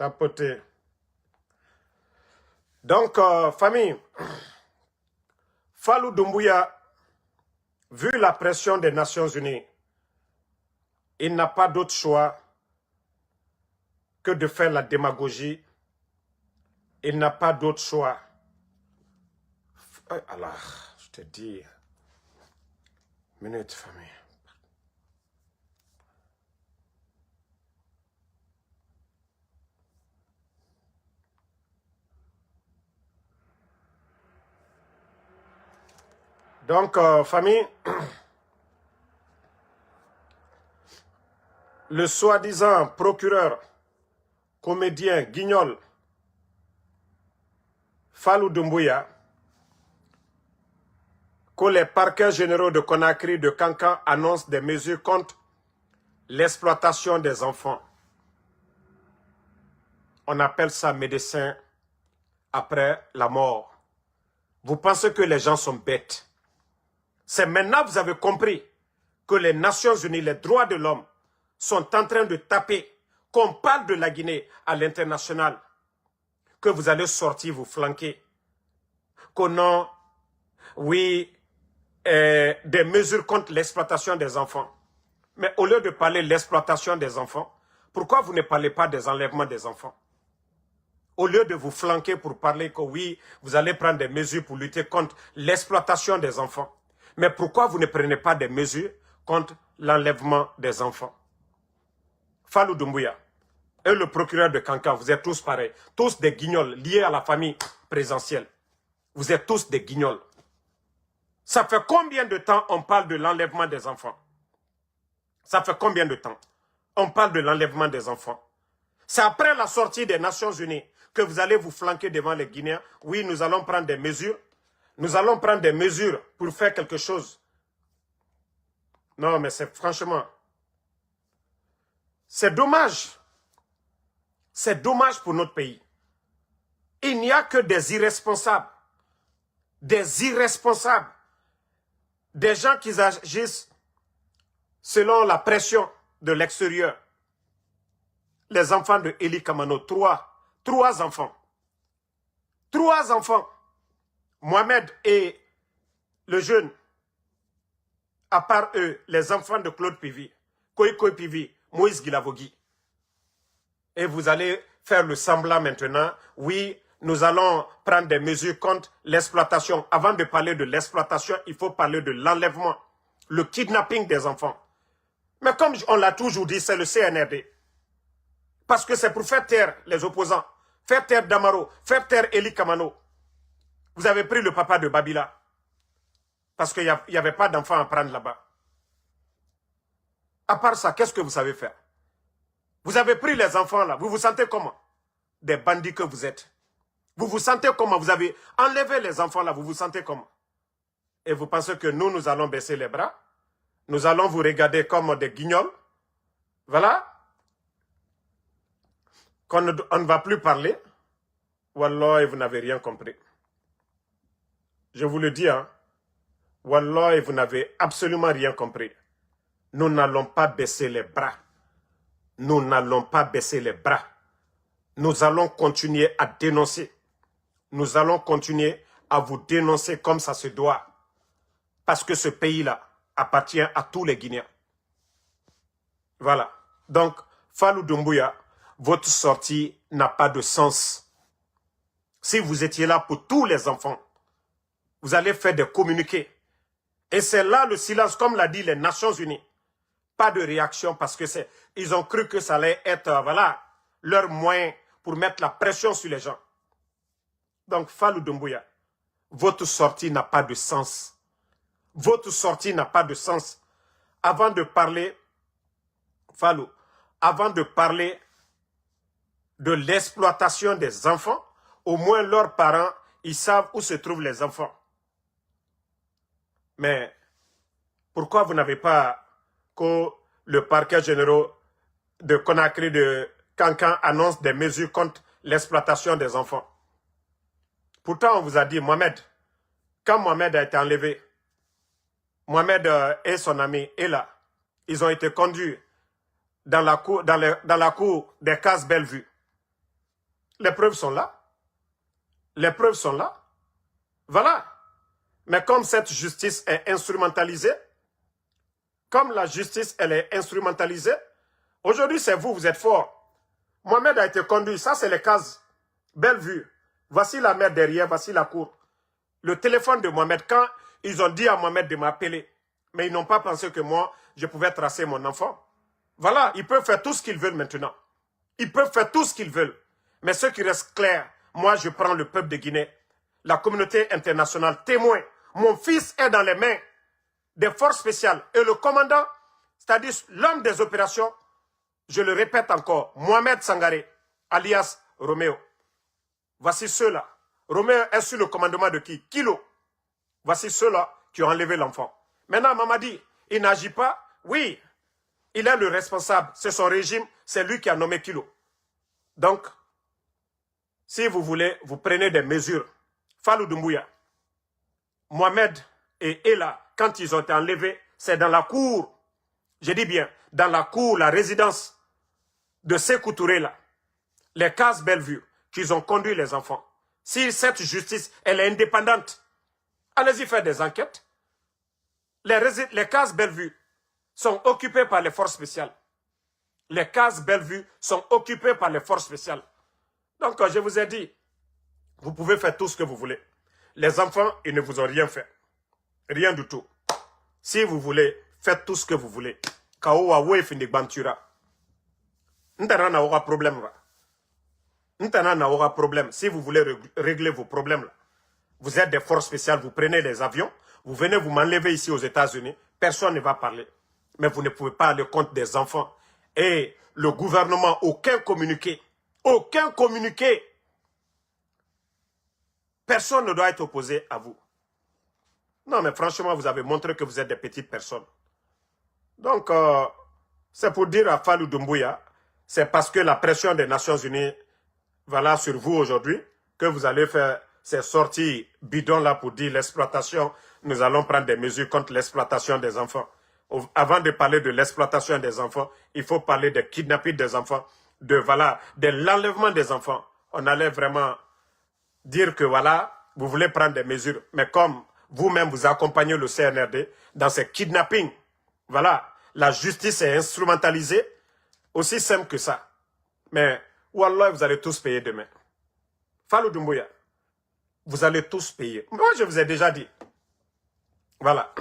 tapoter. Donc, famille, Fallou Doumbouya, vu la pression des Nations Unies, il n'a pas d'autre choix que de faire la démagogie. Il n'a pas d'autre choix. Allah, je te dis. Minute, famille. Donc, famille, le soi-disant procureur, comédien, guignol, Fallou Doumbouya, que les parquets généraux de Conakry, de Kankan annoncent des mesures contre l'exploitation des enfants. On appelle ça médecin après la mort. Vous pensez que les gens sont bêtes. C'est maintenant que vous avez compris que les Nations Unies, les droits de l'homme, sont en train de taper, qu'on parle de la Guinée à l'international, que vous allez sortir, vous flanquer. Qu'on a, oui, des mesures contre l'exploitation des enfants. Mais au lieu de parler de l'exploitation des enfants, pourquoi vous ne parlez pas des enlèvements des enfants? Au lieu de vous flanquer pour parler que oui, vous allez prendre des mesures pour lutter contre l'exploitation des enfants. Mais pourquoi vous ne prenez pas des mesures contre l'enlèvement des enfants? Fallou Doumbouya et le procureur de Kankan, vous êtes tous pareils. Tous des guignols liés à la famille présidentielle. Vous êtes tous des guignols. Ça fait combien de temps on parle de l'enlèvement des enfants? Ça fait combien de temps on parle de l'enlèvement des enfants? C'est après la sortie des Nations Unies que vous allez vous flanquer devant les Guinéens. Oui, nous allons prendre des mesures. Nous allons prendre des mesures pour faire quelque chose. Non, mais c'est franchement... C'est dommage. C'est dommage pour notre pays. Il n'y a que des irresponsables. Des irresponsables. Des gens qui agissent selon la pression de l'extérieur. Les enfants de Eli Kamano, trois enfants. 3 enfants. Mohamed et le jeune, à part eux, les enfants de Claude Pivi, Koiko Pivi, Moïse Guilavogui. Et vous allez faire le semblant maintenant, oui, nous allons prendre des mesures contre l'exploitation. Avant de parler de l'exploitation, il faut parler de l'enlèvement, le kidnapping des enfants. Mais comme on l'a toujours dit, c'est le CNRD. Parce que c'est pour faire taire les opposants, faire taire Damaro, faire taire Eli Kamano. Vous avez pris le papa de Babila. Parce qu'il n'y avait pas d'enfants à prendre là-bas. À part ça, qu'est-ce que vous savez faire? Vous avez pris les enfants là. Vous vous sentez comment? Des bandits que vous êtes. Vous vous sentez comment? Vous avez enlevé les enfants là. Vous vous sentez comment? Et vous pensez que nous allons baisser les bras? Nous allons vous regarder comme des guignols? Voilà. On ne va plus parler. Wallah, vous n'avez rien compris. Je vous le dis, hein. Wallah, vous n'avez absolument rien compris. Nous n'allons pas baisser les bras. Nous n'allons pas baisser les bras. Nous allons continuer à dénoncer. Nous allons continuer à vous dénoncer comme ça se doit. Parce que ce pays-là appartient à tous les Guinéens. Voilà. Donc, Fallou Doumbouya, votre sortie n'a pas de sens. Si vous étiez là pour tous les enfants, vous allez faire des communiqués. Et c'est là le silence, comme l'a dit les Nations Unies. Pas de réaction parce que ils ont cru que ça allait être, voilà, leur moyen pour mettre la pression sur les gens. Donc, Fallou Doumbouya, votre sortie n'a pas de sens. Votre sortie n'a pas de sens. Avant de parler, Fallou, avant de parler de l'exploitation des enfants, au moins leurs parents, ils savent où se trouvent les enfants. Mais pourquoi vous n'avez pas que le parquet général de Conakry de Kankan annonce des mesures contre l'exploitation des enfants? Pourtant, on vous a dit, Mohamed, quand Mohamed a été enlevé, Mohamed et son ami est là. Ils ont été conduits dans la cour des Cases Bellevue. Les preuves sont là. Les preuves sont là. Voilà. Mais comme cette justice est instrumentalisée, comme la justice, elle est instrumentalisée, aujourd'hui, c'est vous, vous êtes fort. Mohamed a été conduit. Ça, c'est les cases. Belle vue. Voici la mer derrière, voici la cour. Le téléphone de Mohamed, quand ils ont dit à Mohamed de m'appeler, mais ils n'ont pas pensé que moi, je pouvais tracer mon enfant. Voilà, ils peuvent faire tout ce qu'ils veulent maintenant. Ils peuvent faire tout ce qu'ils veulent. Mais ce qui reste clair, moi, je prends le peuple de Guinée, la communauté internationale témoin. Mon fils est dans les mains des forces spéciales. Et le commandant, c'est-à-dire l'homme des opérations, je le répète encore, Mohamed Sangaré, alias Roméo. Voici ceux-là. Roméo est sous le commandement de qui? Kilo. Voici ceux-là qui ont enlevé l'enfant. Maintenant, Mamadi, il n'agit pas. Oui, il est le responsable. C'est son régime. C'est lui qui a nommé Kilo. Donc, si vous voulez, vous prenez des mesures. Fallou Doumbouya, Mohamed et Ella, quand ils ont été enlevés, c'est dans la cour. Je dis bien, dans la cour, la résidence de Sékou Touré, là, les cases Bellevue, qu'ils ont conduit les enfants. Si cette justice, elle est indépendante, allez-y faire des enquêtes. Les cases Bellevue sont occupées par les forces spéciales. Les cases Bellevue sont occupées par les forces spéciales. Donc, je vous ai dit, vous pouvez faire tout ce que vous voulez. Les enfants, ils ne vous ont rien fait. Rien du tout. Si vous voulez, faites tout ce que vous voulez. Kaoua Wef Bantura. N'tana n'a aura problème. N'tana n'a aura problème. Si vous voulez régler vos problèmes, là, vous êtes des forces spéciales, vous prenez les avions, vous venez vous m'enlever ici aux États-Unis, personne ne va parler. Mais vous ne pouvez pas aller contre des enfants. Et le gouvernement, aucun communiqué. Aucun communiqué. Personne ne doit être opposé à vous. Non, mais franchement, vous avez montré que vous êtes des petites personnes. Donc, c'est pour dire à Fallou Doumbouya, c'est parce que la pression des Nations Unies, voilà, sur vous aujourd'hui, que vous allez faire ces sorties bidons-là pour dire l'exploitation, nous allons prendre des mesures contre l'exploitation des enfants. Avant de parler de l'exploitation des enfants, il faut parler de kidnapping des enfants, de l'enlèvement des enfants. On allait vraiment dire que voilà, vous voulez prendre des mesures, mais comme vous-même vous accompagnez le CNRD dans ces kidnappings, voilà, la justice est instrumentalisée, aussi simple que ça. Mais, wallah, vous allez tous payer demain. Fallou Doumbouya, vous allez tous payer. Moi, je vous ai déjà dit. Voilà.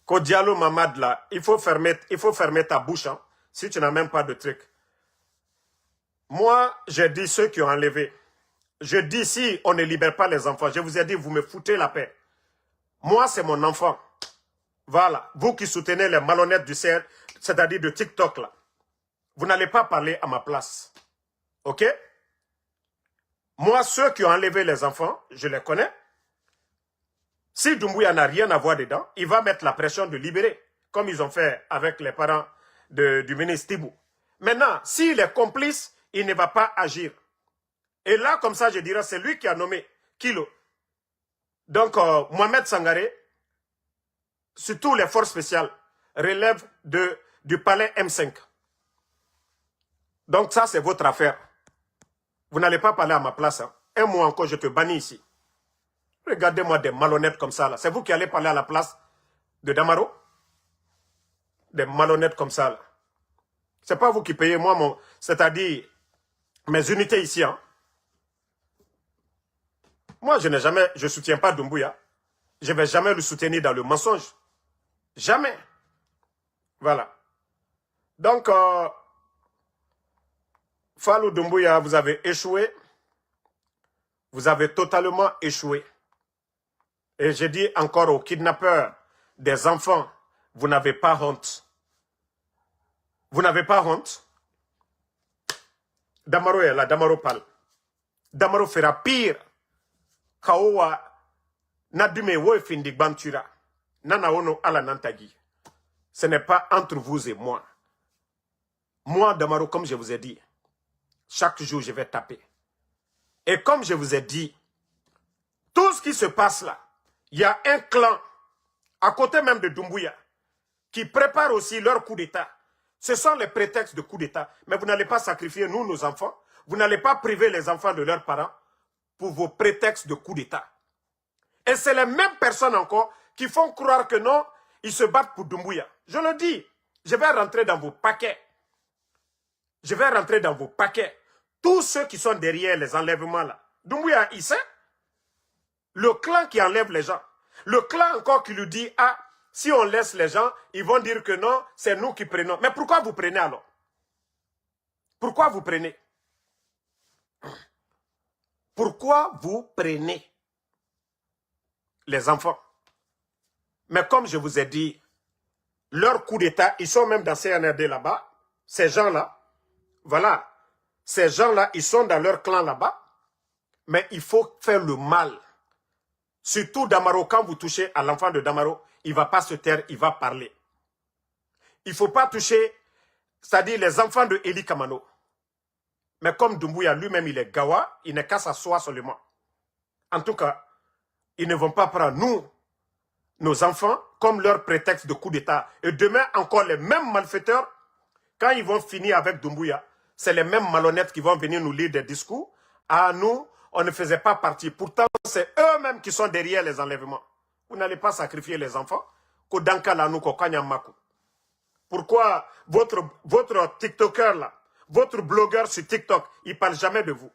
Kodialo Mamad, là, il faut fermer ta bouche, hein, si tu n'as même pas de truc. Moi, j'ai dit ceux qui ont enlevé. Je dis si on ne libère pas les enfants, je vous ai dit, vous me foutez la paix. Moi, c'est mon enfant. Voilà. Vous qui soutenez les malhonnêtes du CR, c'est-à-dire de TikTok, là. Vous n'allez pas parler à ma place. OK? Moi, ceux qui ont enlevé les enfants, je les connais. Si Doumbouya n'a rien à voir dedans, il va mettre la pression de libérer, comme ils ont fait avec les parents du ministre Tibou. Maintenant, s'il est complice, il ne va pas agir. Et là, comme ça, je dirais, c'est lui qui a nommé Kilo. Donc, Mohamed Sangaré, surtout les forces spéciales, relèvent du palais M5. Donc, ça, c'est votre affaire. Vous n'allez pas parler à ma place. Hein. Un mois encore, je te bannis ici. Regardez-moi des malhonnêtes comme ça. C'est vous qui allez parler à la place de Damaro? Des malhonnêtes comme ça. Ce n'est pas vous qui payez, moi, c'est-à-dire mes unités ici. Hein. Moi, je ne soutiens pas Doumbouya. Je ne vais jamais le soutenir dans le mensonge. Jamais. Voilà. Donc, Fallou Doumbouya, vous avez échoué. Vous avez totalement échoué. Et je dis encore aux kidnappeurs des enfants, vous n'avez pas honte. Vous n'avez pas honte. Damaro est là, Damaro parle. Damaro fera pire. Kaowa Nadume Wefindi Bantura. Nana ono ala nantagi. Ce n'est pas entre vous et moi. Moi, Damaro, comme je vous ai dit, chaque jour je vais taper. Et comme je vous ai dit, tout ce qui se passe là, il y a un clan, à côté même de Doumbouya, qui prépare aussi leur coup d'État. Ce sont les prétextes de coup d'État. Mais vous n'allez pas sacrifier, nous, nos enfants. Vous n'allez pas priver les enfants de leurs parents pour vos prétextes de coup d'État. Et c'est les mêmes personnes encore qui font croire que non, ils se battent pour Doumbouya. Je le dis, je vais rentrer dans vos paquets. Je vais rentrer dans vos paquets. Tous ceux qui sont derrière les enlèvements là. Doumbouya, il sait. Le clan qui enlève les gens. Le clan encore qui lui dit, ah, si on laisse les gens, ils vont dire que non, c'est nous qui prenons. Mais pourquoi vous prenez alors? Pourquoi vous prenez? Pourquoi vous prenez les enfants? Mais comme je vous ai dit, leur coup d'État, ils sont même dans CNRD là-bas. Ces gens-là, voilà, ces gens-là, ils sont dans leur clan là-bas. Mais il faut faire le mal. Surtout Damaro, quand vous touchez à l'enfant de Damaro, il ne va pas se taire, il va parler. Il ne faut pas toucher, c'est-à-dire les enfants de Eli Kamano. Mais comme Doumbouya lui-même, il est Gawa, il n'est qu'à s'asseoir seulement. En tout cas, ils ne vont pas prendre nous, nos enfants, comme leur prétexte de coup d'État. Et demain, encore les mêmes malfaiteurs, quand ils vont finir avec Doumbouya, c'est les mêmes malhonnêtes qui vont venir nous lire des discours. À nous, on ne faisait pas partie. Pourtant, c'est eux-mêmes qui sont derrière les enlèvements. Vous n'allez pas sacrifier les enfants. Pourquoi votre TikToker là, votre blogueur sur TikTok, il ne parle jamais de vous?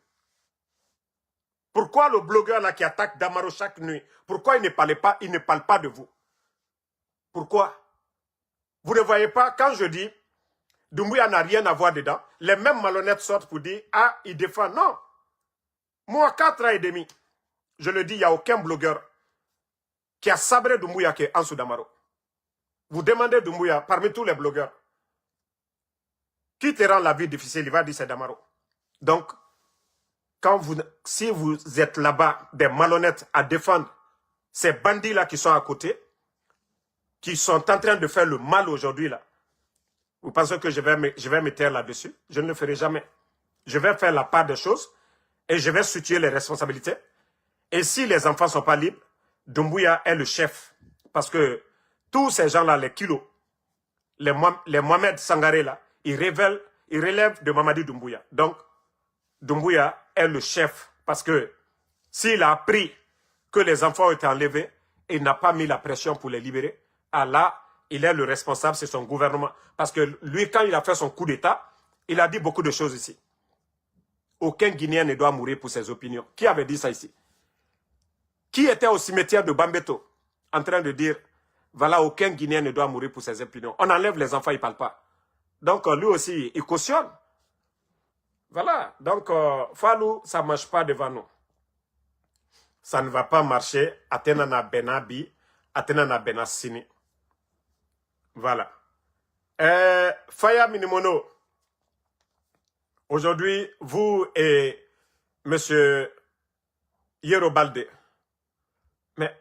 Pourquoi le blogueur là qui attaque Damaro chaque nuit, pourquoi il ne parle pas de vous? Pourquoi? Vous ne voyez pas, quand je dis Doumbouya n'a rien à voir dedans, les mêmes malhonnêtes sortent pour dire, ah, il défend. Non. Moi, 4 ans et demi, je le dis, il n'y a aucun blogueur qui a sabré Doumbouya qui est Ansou Damaro. Vous demandez Doumbouya, parmi tous les blogueurs, qui te rend la vie difficile, il va dire c'est Damaro. Donc, si vous êtes là-bas, des malhonnêtes à défendre ces bandits-là qui sont à côté, qui sont en train de faire le mal aujourd'hui, là, vous pensez que je vais me taire là-dessus? Je ne le ferai jamais. Je vais faire la part des choses et je vais situer les responsabilités. Et si les enfants ne sont pas libres, Doumbouya est le chef. Parce que tous ces gens-là, les kilos, les Mohamed Sangaré, là, ils relèvent de Mamadi Doumbouya. Donc, Doumbouya est le chef. Parce que s'il a appris que les enfants ont été enlevés, il n'a pas mis la pression pour les libérer. Allah, il est le responsable, c'est son gouvernement. Parce que lui, quand il a fait son coup d'État, il a dit beaucoup de choses ici. Aucun Guinéen ne doit mourir pour ses opinions. Qui avait dit ça ici? Qui était au cimetière de Bambeto en train de dire, voilà, aucun Guinéen ne doit mourir pour ses opinions. On enlève les enfants, ils ne parlent pas. Donc, lui aussi, il cautionne. Voilà. Donc, Fallou, ça ne marche pas devant nous. Ça ne va pas marcher. Atenana Benabi, Atenana Benassini. Voilà. Faya Minimono, aujourd'hui, vous et M. Yerobalde, mais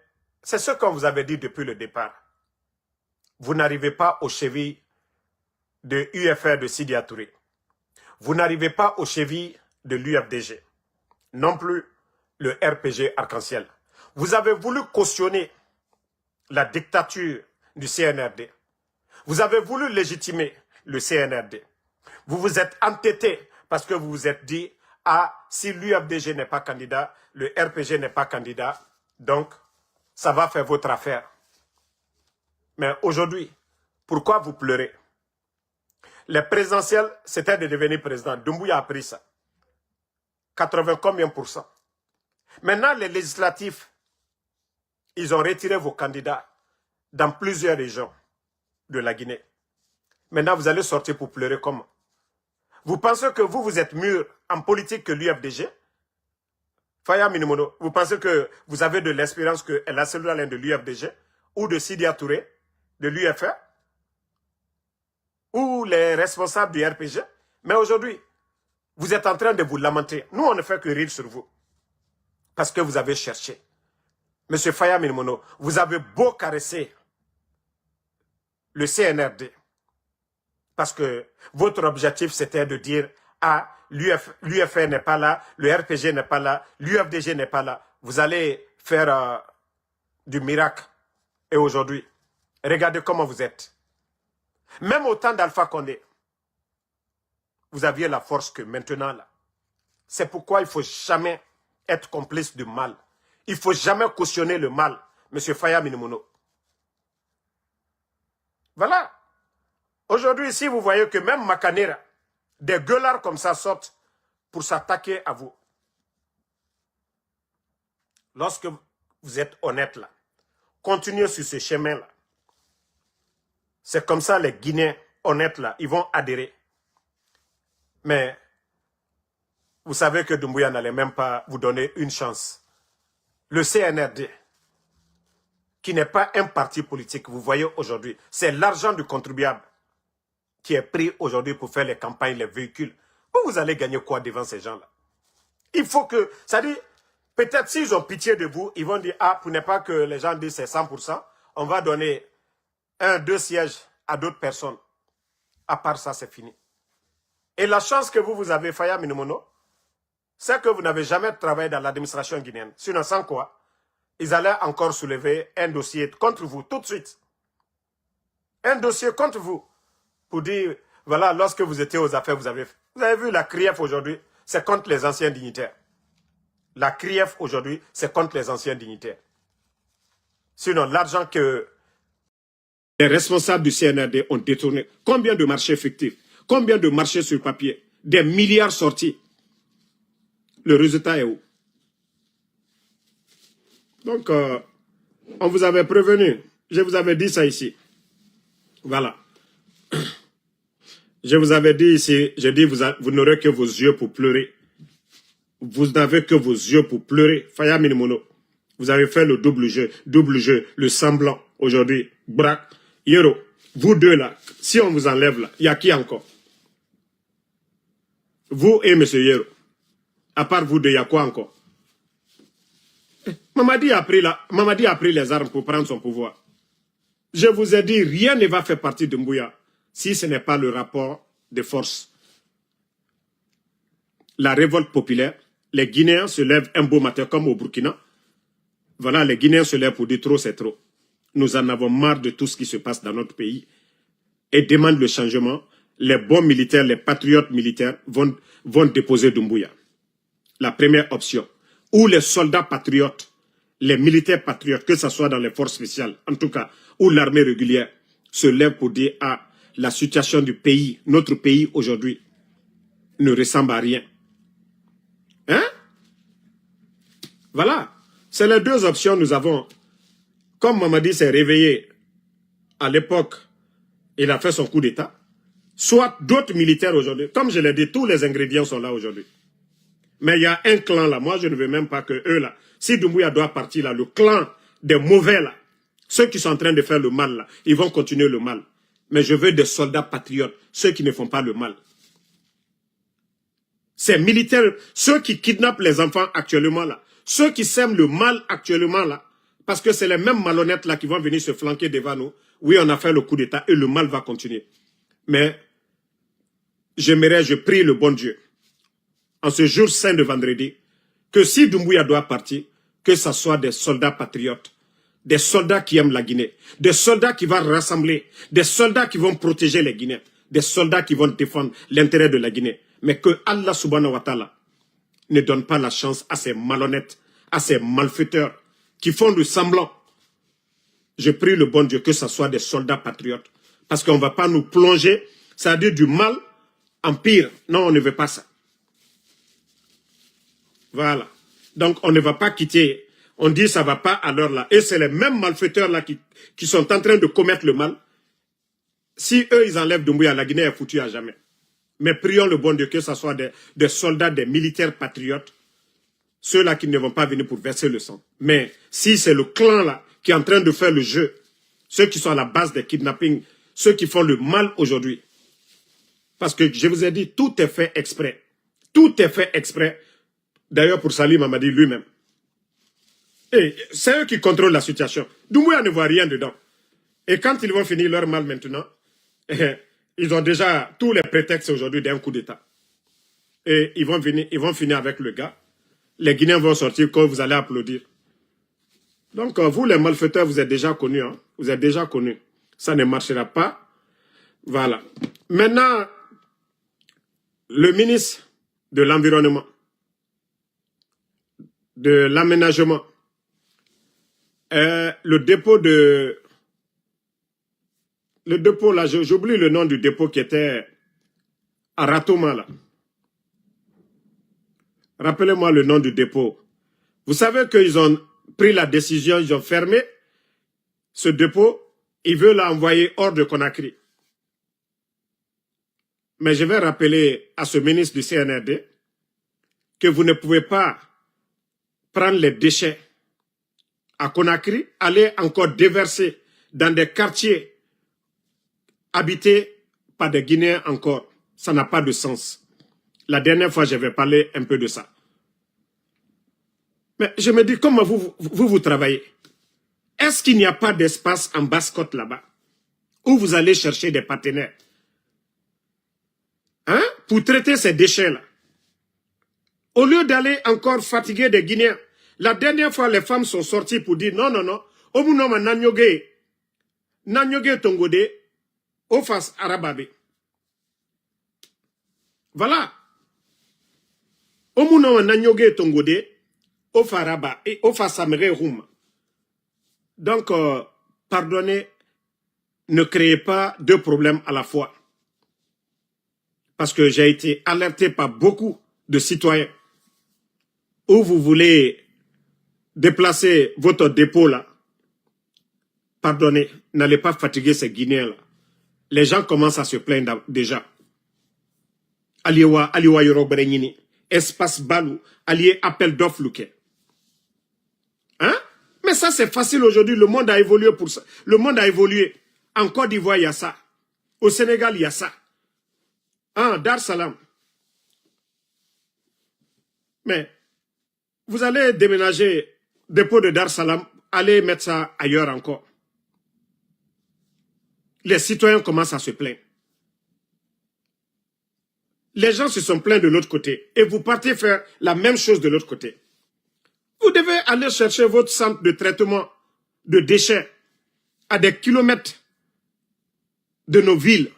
c'est ce qu'on vous avait dit depuis le départ. Vous n'arrivez pas aux chevilles de UFR de Sidi Touré. Vous n'arrivez pas aux chevilles de l'UFDG. Non plus le RPG Arc-en-Ciel. Vous avez voulu cautionner la dictature du CNRD. Vous avez voulu légitimer le CNRD. Vous vous êtes entêté parce que vous vous êtes dit, ah, si l'UFDG n'est pas candidat, le RPG n'est pas candidat, donc ça va faire votre affaire. Mais aujourd'hui, pourquoi vous pleurez? Les présidentielles, c'était de devenir président. Doumbouya a pris ça. 80 combien %? Maintenant, les législatifs, ils ont retiré vos candidats dans plusieurs régions de la Guinée. Maintenant, vous allez sortir pour pleurer comment? Vous pensez que vous êtes mûr en politique que l'UFDG? Faya Minimono, vous pensez que vous avez de l'expérience que la cellule de l'UFDG ou de Sidi Touré, de l'UFR, ou les responsables du RPG? Mais aujourd'hui, vous êtes en train de vous lamenter. Nous, on ne fait que rire sur vous. Parce que vous avez cherché. Monsieur Faya Minimono, vous avez beau caresser le CNRD. Parce que votre objectif, c'était de dire, ah, l'UFR n'est pas là, le RPG n'est pas là, l'UFDG n'est pas là. Vous allez faire du miracle. Et aujourd'hui, regardez comment vous êtes. Même au temps d'Alpha Condé, vous aviez la force que maintenant, là. C'est pourquoi il ne faut jamais être complice du mal. Il ne faut jamais cautionner le mal, M. Faya Minimono. Voilà. Aujourd'hui, ici, vous voyez que même Makanera, des gueulards comme ça sortent pour s'attaquer à vous. Lorsque vous êtes honnête là, continuez sur ce chemin-là. C'est comme ça les Guinéens honnêtes là, ils vont adhérer. Mais vous savez que Doumbouya n'allait même pas vous donner une chance. Le CNRD, qui n'est pas un parti politique, vous voyez aujourd'hui, c'est l'argent du contribuable qui est pris aujourd'hui pour faire les campagnes, les véhicules. Vous allez gagner quoi devant ces gens-là? Il faut que, ça dit, peut-être s'ils ont pitié de vous, ils vont dire, ah, pour ne pas que les gens disent c'est 100%, on va donner 1, 2 sièges à d'autres personnes. À part ça, c'est fini. Et la chance que vous avez, Faya Minimono, c'est que vous n'avez jamais travaillé dans l'administration guinéenne. Sinon, sans quoi, ils allaient encore soulever un dossier contre vous tout de suite. Un dossier contre vous. Pour dire, voilà, lorsque vous étiez aux affaires, vous avez vu la CRIEF aujourd'hui, c'est contre les anciens dignitaires. La CRIEF aujourd'hui, c'est contre les anciens dignitaires. Sinon, l'argent que les responsables du CNRD ont détourné, combien de marchés fictifs, combien de marchés sur papier, des milliards sortis. Le résultat est où? Donc, on vous avait prévenu. Je vous avais dit ça ici. Voilà. Je vous avais dit ici, j'ai dit, vous n'aurez que vos yeux pour pleurer. Vous n'avez que vos yeux pour pleurer. Faya Minimono, vous avez fait le double jeu, le semblant. Aujourd'hui, Braque, Yero, vous deux là, si on vous enlève là, il y a qui encore? Vous et M. Yero. À part vous deux, il y a quoi encore? Mamadi a pris les armes pour prendre son pouvoir. Je vous ai dit, rien ne va faire partie de Mbouya si ce n'est pas le rapport de force. La révolte populaire, les Guinéens se lèvent un beau matin comme au Burkina. Voilà, les Guinéens se lèvent pour dire trop, c'est trop. Nous en avons marre de tout ce qui se passe dans notre pays et demandent le changement. Les bons militaires, les patriotes militaires vont déposer Doumbouya. La première option. Ou les soldats patriotes, les militaires patriotes, que ce soit dans les forces spéciales, en tout cas, ou l'armée régulière, se lèvent pour dire, ah, la situation du pays, notre pays aujourd'hui, ne ressemble à rien. Hein? Voilà. C'est les deux options que nous avons. Comme Mamadi s'est réveillé à l'époque, il a fait son coup d'État. Soit d'autres militaires aujourd'hui. Comme je l'ai dit, tous les ingrédients sont là aujourd'hui. Mais il y a un clan là. Moi, je ne veux même pas que eux là. Si Doumbouya doit partir là, le clan des mauvais là, ceux qui sont en train de faire le mal là, ils vont continuer le mal. Mais je veux des soldats patriotes, ceux qui ne font pas le mal. Ces militaires, ceux qui kidnappent les enfants actuellement là, ceux qui sèment le mal actuellement là, parce que c'est les mêmes malhonnêtes là qui vont venir se flanquer devant nous. Oui, on a fait le coup d'État et le mal va continuer. Mais je prie le bon Dieu, en ce jour saint de vendredi, que si Doumbouya doit partir, que ce soit des soldats patriotes, des soldats qui aiment la Guinée, des soldats qui vont rassembler, des soldats qui vont protéger les Guinéens, des soldats qui vont défendre l'intérêt de la Guinée. Mais que Allah subhanahu wa ta'ala ne donne pas la chance à ces malhonnêtes, à ces malfaiteurs qui font du semblant. Je prie le bon Dieu que ce soit des soldats patriotes. Parce qu'on ne va pas nous plonger, c'est-à-dire du mal en pire. Non, on ne veut pas ça. Voilà. Donc, on ne va pas quitter. On dit ça ne va pas à l'heure là. Et c'est les mêmes malfaiteurs là qui sont en train de commettre le mal. Si eux, ils enlèvent Doumbouya, la Guinée est foutue à jamais. Mais prions le bon Dieu que ce soit des soldats, des militaires patriotes, ceux-là qui ne vont pas venir pour verser le sang. Mais si c'est le clan là qui est en train de faire le jeu, ceux qui sont à la base des kidnappings, ceux qui font le mal aujourd'hui, parce que je vous ai dit, tout est fait exprès. Tout est fait exprès. D'ailleurs, pour Salim Mamadi lui-même. Et c'est eux qui contrôlent la situation. Doumbouya ne voit rien dedans. Et quand ils vont finir leur mal maintenant, ils ont déjà tous les prétextes aujourd'hui d'un coup d'État. Et ils vont finir avec le gars. Les Guinéens vont sortir quand vous allez applaudir. Donc, vous, les malfaiteurs, vous êtes déjà connus. Hein? Vous êtes déjà connus. Ça ne marchera pas. Voilà. Maintenant, le ministre de l'Environnement, de l'Aménagement, le dépôt là, j'oublie le nom du dépôt qui était à Ratoma là. Rappelez-moi le nom du dépôt. Vous savez qu'ils ont pris la décision, ils ont fermé ce dépôt, ils veulent l'envoyer hors de Conakry. Mais je vais rappeler à ce ministre du CNRD que vous ne pouvez pas prendre les déchets à Conakry, aller encore déverser dans des quartiers habités par des Guinéens encore. Ça n'a pas de sens. La dernière fois, j'avais parlé un peu de ça. Mais je me dis, comment vous travaillez? Est-ce qu'il n'y a pas d'espace en Basse-Côte là-bas où vous allez chercher des partenaires pour traiter ces déchets-là? Au lieu d'aller encore fatiguer des Guinéens, la dernière fois, les femmes sont sorties pour dire non, non, non, Omunoma Nanyoge Tongode, Ofas Arababe. Voilà. Omunoma Nanyoge Tongode, Ofaraba et Ofasamere Roum. Donc, pardonnez, ne créez pas deux problèmes à la fois. Parce que j'ai été alerté par beaucoup de citoyens où vous voulez déplacer votre dépôt là. Pardonnez, n'allez pas fatiguer ces Guinéens là. Les gens commencent à se plaindre déjà. Aliwa Yorobrenyini, espace Balou, allié appel d'offres Louké. Hein? Mais ça c'est facile aujourd'hui, le monde a évolué pour ça. Le monde a évolué. En Côte d'Ivoire, il y a ça. Au Sénégal, il y a ça. Dar Salam. Mais vous allez déménager dépôt de Dar Salam, allez mettre ça ailleurs encore. Les citoyens commencent à se plaindre. Les gens se sont plaints de l'autre côté et vous partez faire la même chose de l'autre côté. Vous devez aller chercher votre centre de traitement de déchets à des kilomètres de nos villes.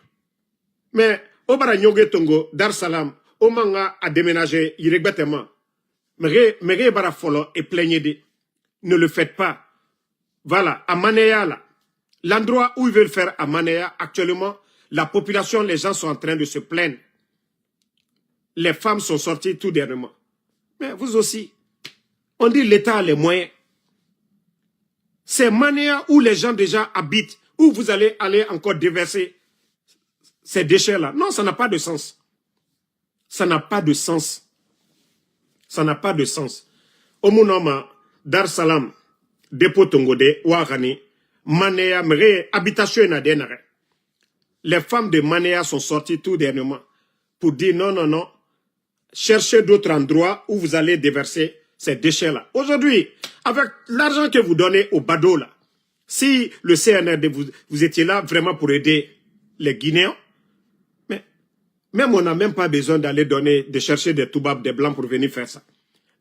Mais Obara Nyoge Tongo, Dar Salam, Omanga a déménagé irrégulièrement. Mais bara folo et plaignez de. Ne le faites pas. Voilà, à Manéa là. L'endroit où ils veulent faire à Manéa, actuellement, la population, les gens sont en train de se plaindre. Les femmes sont sorties tout dernièrement. Mais vous aussi, on dit l'État a les moyens. C'est Manéa où les gens déjà habitent, où vous allez aller encore déverser ces déchets-là. Non, ça n'a pas de sens. Ça n'a pas de sens. Ça n'a pas de sens. Omunoma, Dar Salam, dépôt Tongode, Ouarani, Manéa, habitation na denare. Les femmes de Manéa sont sorties tout dernièrement pour dire non, non, non, cherchez d'autres endroits où vous allez déverser ces déchets-là. Aujourd'hui, avec l'argent que vous donnez au Bado, là, si le CNRD, vous étiez là vraiment pour aider les Guinéens, mais même on n'a même pas besoin d'aller de chercher des Toubabs, des Blancs pour venir faire ça.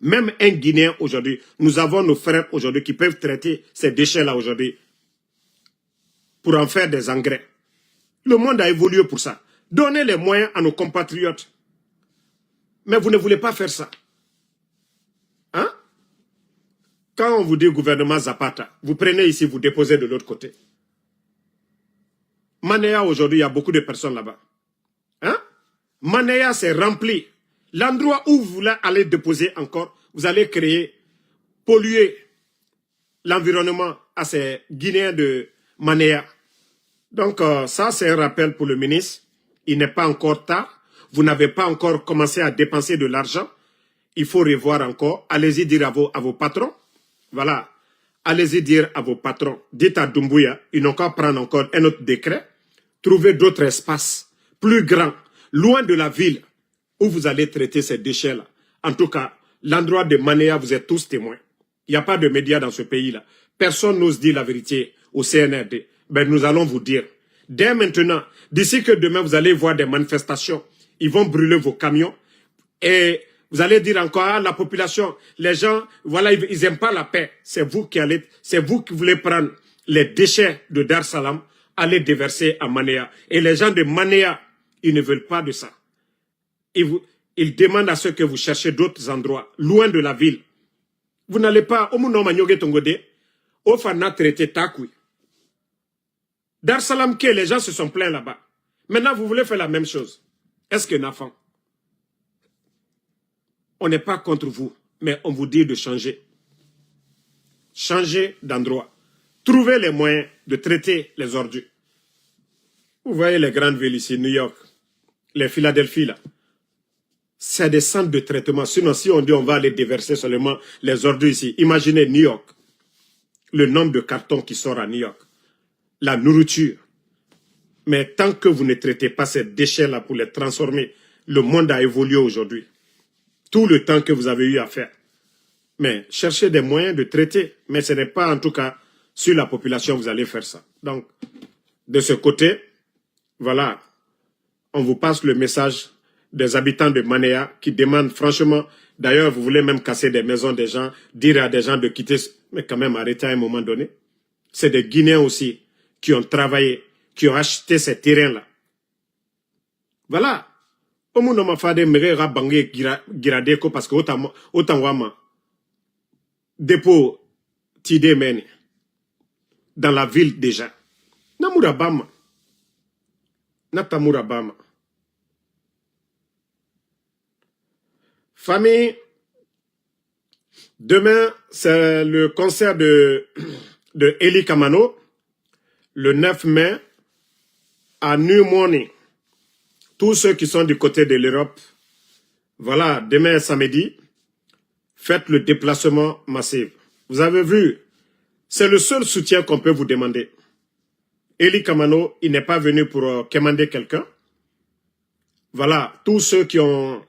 Même un Guinéen aujourd'hui, nous avons nos frères aujourd'hui qui peuvent traiter ces déchets-là aujourd'hui pour en faire des engrais. Le monde a évolué pour ça. Donnez les moyens à nos compatriotes. Mais vous ne voulez pas faire ça. Hein? Quand on vous dit gouvernement Zapata, vous prenez ici, vous déposez de l'autre côté. Manéa, aujourd'hui, il y a beaucoup de personnes là-bas. Hein? Manéa, c'est rempli. L'endroit où vous voulez aller déposer encore, vous allez créer, polluer l'environnement à ces Guinéens de Manéa. Donc, ça, c'est un rappel pour le ministre. Il n'est pas encore tard. Vous n'avez pas encore commencé à dépenser de l'argent. Il faut revoir encore. Allez-y dire à vos patrons. Voilà. Allez-y dire à vos patrons. Dites à Doumbouya, ils n'ont qu'à prendre encore un autre décret. Trouvez d'autres espaces plus grands, loin de la ville, où vous allez traiter ces déchets-là. En tout cas, l'endroit de Manéa, vous êtes tous témoins. Il n'y a pas de médias dans ce pays-là. Personne n'ose dire la vérité au CNRD. Ben, nous allons vous dire. Dès maintenant, d'ici que demain, vous allez voir des manifestations. Ils vont brûler vos camions. Et vous allez dire encore à la population, les gens, voilà, ils n'aiment pas la paix. C'est vous qui voulez prendre les déchets de Dar Salam, aller déverser à Manéa. Et les gens de Manéa, ils ne veulent pas de ça. il demande à ce que vous cherchiez d'autres endroits, loin de la ville. Vous n'allez pas, au Mouno Magnogue Tongode, au Fana traité Takoui. Dar Salam Ke, les gens se sont plaints là-bas. Maintenant, vous voulez faire la même chose. Est-ce que Nafan? On n'est pas contre vous, mais on vous dit de changer. Changer d'endroit. Trouvez les moyens de traiter les ordures. Vous voyez les grandes villes ici, New York, les Philadelphie là. C'est des centres de traitement. Sinon, si on dit on va aller déverser seulement les ordures ici, imaginez New York. Le nombre de cartons qui sort à New York. La nourriture. Mais tant que vous ne traitez pas ces déchets-là pour les transformer, le monde a évolué aujourd'hui. Tout le temps que vous avez eu à faire. Mais cherchez des moyens de traiter. Mais ce n'est pas en tout cas sur la population que vous allez faire ça. Donc, de ce côté, voilà, on vous passe le message des habitants de Manéa qui demandent franchement, d'ailleurs vous voulez même casser des maisons des gens, dire à des gens de quitter, mais quand même arrêter à un moment donné. C'est des Guinéens aussi qui ont travaillé, qui ont acheté ces terrains-là. Voilà. Au monde m'a fait des mères bangé giradeko parce que autant wama dépôt tidé mène dans la ville déjà. Namura Bama. Natamura Bama. Famille, demain, c'est le concert de Eli Kamano, le 9 mai, à New Morning. Tous ceux qui sont du côté de l'Europe, voilà, demain samedi, faites le déplacement massif. Vous avez vu, c'est le seul soutien qu'on peut vous demander. Eli Kamano, il n'est pas venu pour commander quelqu'un. Voilà, tous ceux qui ont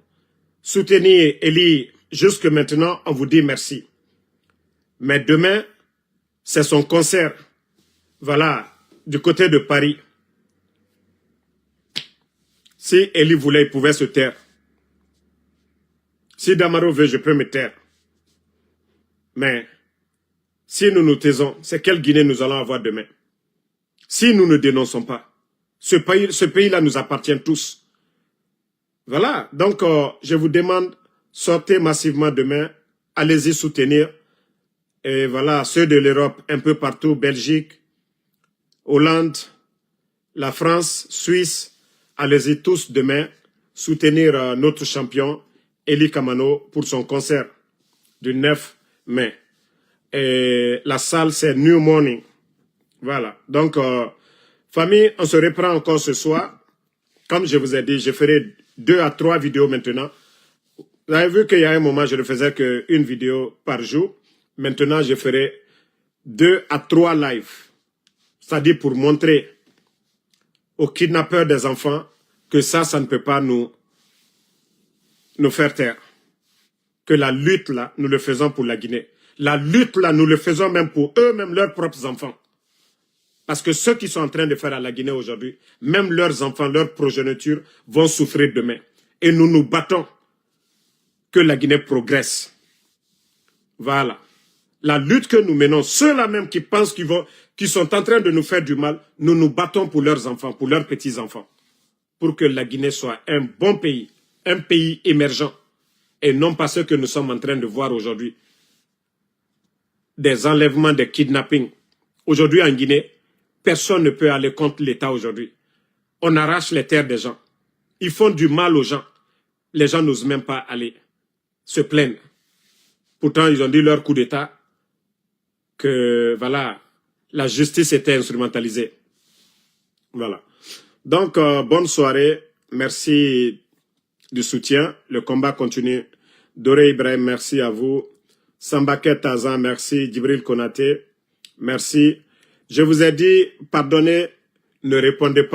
soutenu Eli jusque maintenant, on vous dit merci. Mais demain, c'est son concert. Voilà, du côté de Paris. Si Eli voulait, il pouvait se taire. Si Damaro veut, je peux me taire. Mais si nous nous taisons, c'est quelle Guinée nous allons avoir demain? Si nous ne dénonçons pas, ce pays-là nous appartient tous. Voilà, donc je vous demande, sortez massivement demain, allez-y soutenir. Et voilà, ceux de l'Europe, un peu partout, Belgique, Hollande, la France, Suisse, allez-y tous demain, soutenir notre champion, Eli Kamano, pour son concert du 9 mai. Et la salle, c'est New Morning. Voilà, donc, famille, on se reprend encore ce soir. Comme je vous ai dit, je ferai 2 à 3 vidéos maintenant. Vous avez vu qu'il y a un moment, je ne faisais qu'une vidéo par jour. Maintenant, je ferai 2 à 3 lives. C'est-à-dire pour montrer aux kidnappeurs des enfants que ça ne peut pas nous faire taire. Que la lutte, là, nous le faisons pour la Guinée. La lutte, là, nous le faisons même pour eux-mêmes, leurs propres enfants. Parce que ceux qui sont en train de faire à la Guinée aujourd'hui, même leurs enfants, leurs progénitures vont souffrir demain. Et nous nous battons que la Guinée progresse. Voilà. La lutte que nous menons, ceux-là même qui pensent qui sont en train de nous faire du mal, nous nous battons pour leurs enfants, pour leurs petits-enfants. Pour que la Guinée soit un bon pays, un pays émergent. Et non pas ce que nous sommes en train de voir aujourd'hui. Des enlèvements, des kidnappings. Aujourd'hui en Guinée, personne ne peut aller contre l'État aujourd'hui. On arrache les terres des gens. Ils font du mal aux gens. Les gens n'osent même pas aller se plaindre. Pourtant, ils ont dit leur coup d'État que, voilà, la justice était instrumentalisée. Voilà. Donc, bonne soirée. Merci du soutien. Le combat continue. Doré Ibrahim, merci à vous. Sambaket Tazan, merci. Djibril Konaté, merci. Je vous ai dit, pardonnez, ne répondez pas.